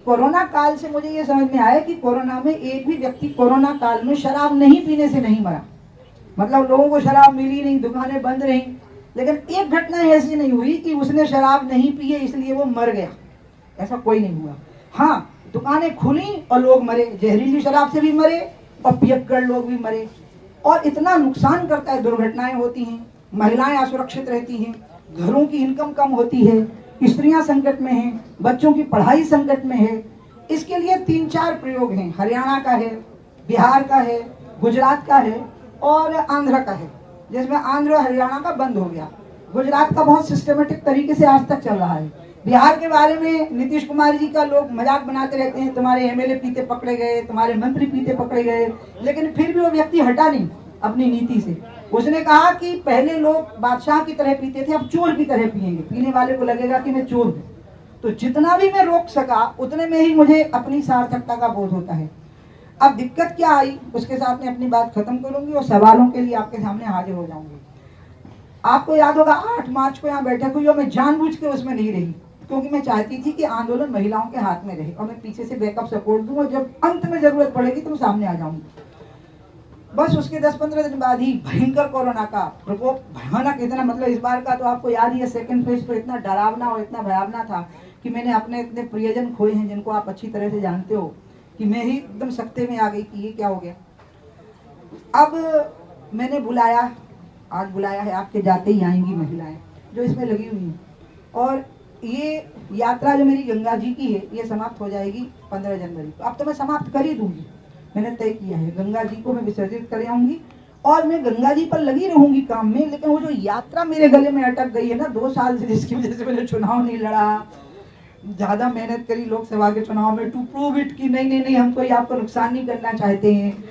Corona काल से मुझे ये समझ में आया कि कोरोना में एक भी व्यक्ति कोरोना काल में शराब नहीं पीने से नहीं मरा। मतलब लोगों को शराब मिली नहीं, दुकानें बंद रही, लेकिन एक घटना ऐसी नहीं हुई कि उसने शराब नहीं पी है इसलिए वो मर गया, ऐसा कोई नहीं हुआ। हाँ, दुकानें खुली और लोग मरे, जहरीली शराब से भी मरे और पियक्कड़ लोग भी मरे। और इतना नुकसान करता है, दुर्घटनाएं होती हैं, महिलाएं असुरक्षित रहती हैं, घरों की इनकम कम होती है, स्त्रियां संकट में हैं, बच्चों की पढ़ाई संकट में है। इसके लिए 3-4 प्रयोग हैं। हरियाणा का है, बिहार का है, गुजरात का है और आंध्र का है, जिसमें आंध्र और हरियाणा का बंद हो गया। गुजरात का बहुत सिस्टमेटिक तरीके से आज तक चल रहा है। बिहार के बारे में नीतीश कुमार जी का लोग मजाक बनाते रहते हैं, तुम्हारे एमएलए पीते पकड़े गए, तुम्हारे मंत्री पीते पकड़े गए, लेकिन फिर भी वो व्यक्ति हटा नहीं अपनी नीति से। उसने कहा कि पहले लोग बादशाह की तरह पीते थे, अब चोर की तरह पिएंगे, पीने वाले को लगेगा कि मैं चोर हूँ। तो जितना भी मैं रोक सका उतने में ही मुझे अपनी सार्थकता का बोध होता है। अब दिक्कत क्या आई उसके साथ में अपनी बात खत्म करूंगी और सवालों के लिए आपके सामने हाजिर हो जाऊंगी। आपको याद होगा 8 मार्च को यहाँ बैठक हुई और मैं जानबूझ के उसमें नहीं रही, क्योंकि मैं चाहती थी कि आंदोलन महिलाओं के हाथ में रहे और मैं पीछे से बैकअप सपोर्ट दूं और जब अंत में जरूरत पड़ेगी तो सामने आ जाऊंगी। बस उसके 10-15 दिन बाद ही भयंकर कोरोना का प्रकोप, भयानक इतना, मतलब इस बार का तो आपको याद ही है, सेकंड फेज तो इतना डरावना और इतना भयावना था कि मैंने अपने इतने प्रियजन खोए हैं जिनको आप अच्छी तरह से जानते हो, कि मैं ही एकदम सख्ते में आ गई कि ये क्या हो गया। अब मैंने बुलाया, आज बुलाया है, आपके जाते ही आएंगी महिलाएं जो इसमें लगी हुई हैं। और ये यात्रा जो मेरी गंगा जी की है ये समाप्त हो जाएगी 15 जनवरी को। अब तो मैं समाप्त कर ही दूंगी, मैंने तय किया है, गंगा जी को मैं विसर्जित कर आऊंगी और मैं गंगा जी पर लगी रहूंगी काम में। लेकिन वो जो यात्रा मेरे गले में अटक गई है ना 2 साल से, जिसकी वजह से मैंने चुनाव नहीं लड़ा, ज्यादा मेहनत करी लोकसभा के चुनाव में टू प्रूव इट कि नहीं हम कोई आपको नुकसान नहीं करना चाहते हैं,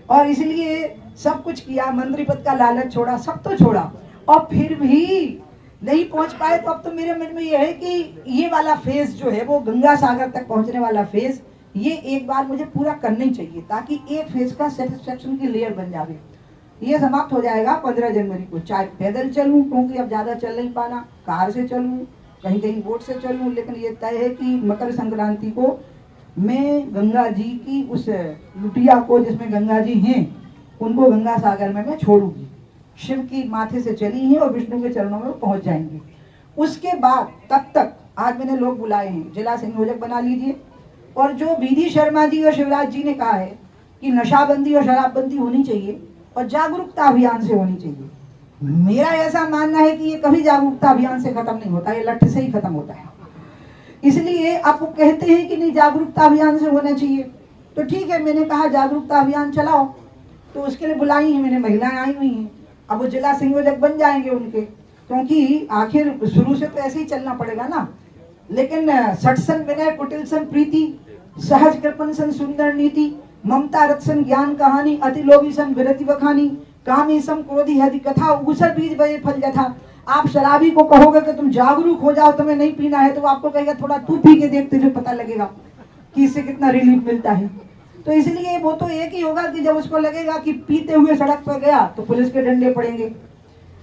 और इसलिए सब कुछ किया, मंत्री पद का लालच छोड़ा, सब तो छोड़ा, और फिर भी नहीं पहुंच पाए। तो अब तो मेरे मन में ये है कि ये वाला फेज जो है वो गंगा सागर तक पहुंचने वाला फेज, ये एक बार मुझे पूरा करना ही चाहिए ताकि एक फेज का सेटिस्फेक्शन की लेयर बन जाए। ये समाप्त हो जाएगा 15 जनवरी को, चाहे पैदल चलूं क्योंकि अब ज्यादा चल नहीं पाना, कार से चलूं, कहीं कहीं बोट से चलूं, लेकिन ये तय है कि मकर संक्रांति को मैं गंगा जी की उस लुटिया को, जिसमें गंगा जी हैं, उनको गंगा सागर में मैं छोड़ूंगी। शिव की माथे से चली हैं और विष्णु के चरणों में पहुंच जाएंगे। उसके बाद तब तक आज मैंने लोग बुलाए हैं, जिला संयोजक बना लीजिए। और जो बीडी शर्मा जी और शिवराज जी ने कहा है कि नशाबंदी और शराबबंदी होनी चाहिए और जागरूकता अभियान से होनी चाहिए, मेरा ऐसा मानना है कि ये कभी जागरूकता अभियान से खत्म नहीं होता, ये लठ से ही खत्म होता है। इसलिए आप वो कहते हैं कि नहीं जागरूकता अभियान से होना चाहिए, तो ठीक है, मैंने कहा जागरूकता अभियान चलाओ। तो उसके लिए बुलाई है मैंने, महिलाएं आई हुई हैं, अब वो जिला संयोजक बन जाएंगे उनके, क्योंकि आखिर शुरू से तो ऐसे ही चलना पड़ेगा ना। लेकिन सटसन विनय कुटिल सन प्रीति, सहज कृपन सन सुंदर नीति, ममता रत्सन ज्ञान कहानी, अति लोभी सन विरति बखानी, कामी सम क्रोधी हदि कथा, ऊसर बीज बजे फल जथा। आप शराबी को कहोगे कि तुम जागरूक हो जाओ, तुम्हें नहीं पीना है, तो आपको कहेगा थोड़ा तू पी के देख, तुझे पता लगेगा कि इससे कितना रिलीफ मिलता है। तो इसलिए वो तो एक ही होगा कि जब उसको लगेगा कि पीते हुए सड़क पर गया तो पुलिस के डंडे पड़ेंगे,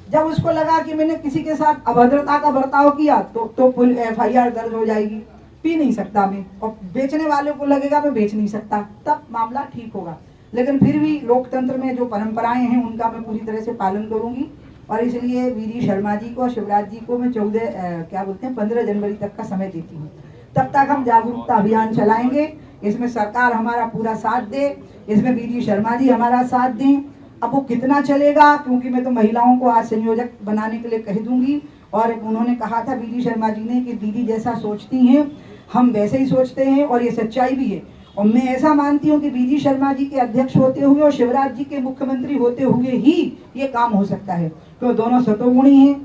जब उसको लगा कि मैंने किसी के साथ अभद्रता का बर्ताव किया तो FIR दर्ज हो जाएगी, पी नहीं सकता मैं, और बेचने वाले को लगेगा मैं बेच नहीं सकता, तब मामला ठीक होगा। लेकिन फिर भी लोकतंत्र में जो परंपराएं हैं उनका मैं पूरी तरह से पालन करूंगी। और इसलिए वीडी शर्मा जी को और शिवराज जी को मैं 15 जनवरी तक का समय देती हूँ। तब तक हम जागरूकता अभियान चलाएंगे, इसमें सरकार हमारा पूरा साथ दे, इसमें वीडी शर्मा जी हमारा साथ दें। अब वो कितना चलेगा, क्योंकि मैं तो महिलाओं को आज संयोजक बनाने के लिए कह दूंगी, और उन्होंने कहा था वीडी शर्मा जी ने कि दीदी जैसा सोचती हैं हम वैसे ही सोचते हैं, और ये सच्चाई भी है। और मैं ऐसा मानती हूँ कि वीडी शर्मा जी के अध्यक्ष होते हुए और शिवराज जी के मुख्यमंत्री होते हुए ही ये काम हो सकता है, तो दोनों सतोगुणी हैं,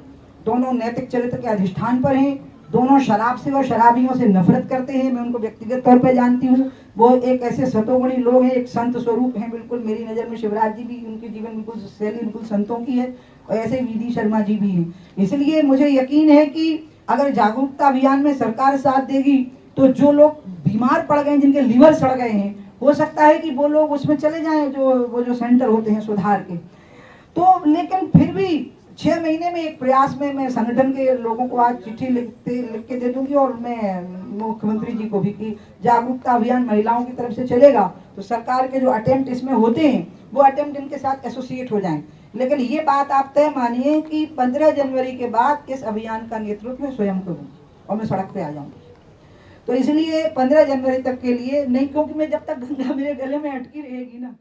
दोनों नैतिक चरित्र के अधिष्ठान पर हैं, दोनों शराब से और शराबियों से नफरत करते हैं। मैं उनको व्यक्तिगत तौर पर जानती हूँ, वो एक ऐसे सतोगुणी लोग हैं, एक संत स्वरूप हैं बिल्कुल मेरी नज़र में। शिवराज जी भी, उनके जीवन बिल्कुल शैली बिल्कुल संतों की है, और ऐसे वीडी शर्मा जी भी हैं। इसलिए मुझे यकीन है कि अगर जागरूकता अभियान में सरकार साथ देगी तो जो लोग बीमार पड़ गए, जिनके लीवर सड़ गए हैं, हो सकता है कि वो लोग उसमें चले जाएं, वो जो सेंटर होते हैं सुधार के। तो लेकिन फिर भी 6 महीने में एक प्रयास में मैं संगठन के लोगों को आज चिट्ठी लिख के दे दूंगी, और मैं मुख्यमंत्री जी को भी कि जागरूकता अभियान महिलाओं की तरफ से चलेगा तो सरकार के जो अटेम्प्ट इसमें होते हैं वो अटेम्प्ट इनके साथ एसोसिएट हो जाएं। लेकिन ये बात आप तय मानिए कि 15 जनवरी के बाद इस अभियान का नेतृत्व मैं स्वयं करूँगी और मैं सड़क पे आ जाऊंगी। तो इसलिए 15 जनवरी तक के लिए नहीं, क्योंकि मैं जब तक गंगा मेरे गले में अटकी रहेगी ना